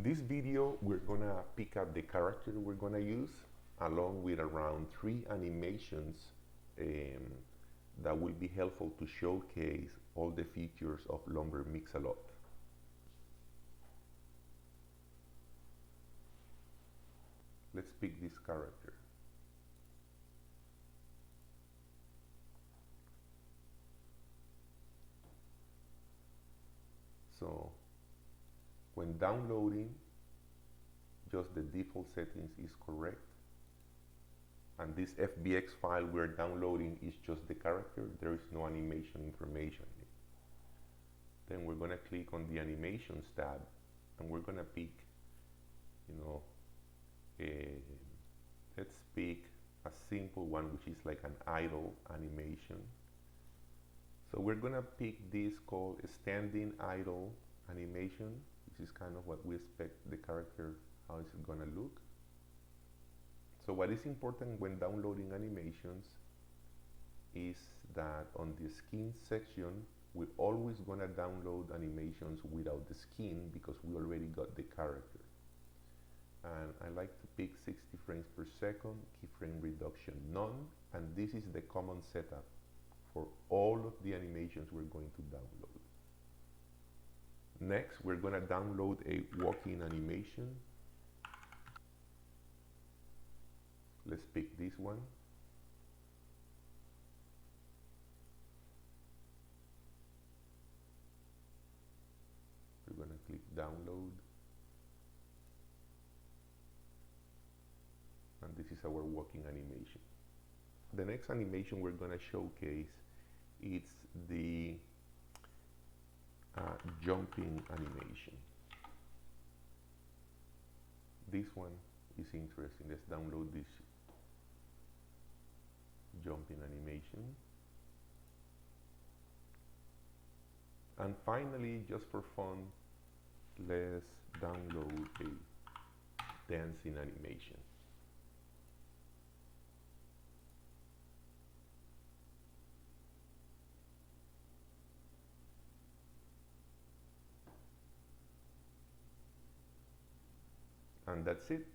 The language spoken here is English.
this video, we're gonna pick up the character we're gonna use along with around 3 animations that will be helpful to showcase all the features of Lumbermixalot. Let's pick this character. So when downloading, just the default settings is correct. And this FBX file we're downloading is just the character. There is no animation information. Then we're gonna click on the animations tab and we're gonna pick, let's pick a simple one, which is like an idle animation. So we're gonna pick this called standing idle animation, which is kind of what we expect the character, how it's gonna look. So what is important when downloading animations is that on the skin section, we're always gonna download animations without the skin because we already got the character. And I like to pick 60 frames per second, keyframe reduction none, and this is the common setup for all of the animations we're going to download. Next, we're gonna download a walking animation. Let's pick this one. We're gonna click download. And this is our walking animation. The next animation we're gonna showcase is the jumping animation. This one is interesting. Let's download this jumping animation. And finally, just for fun, let's download a dancing animation. And that's it.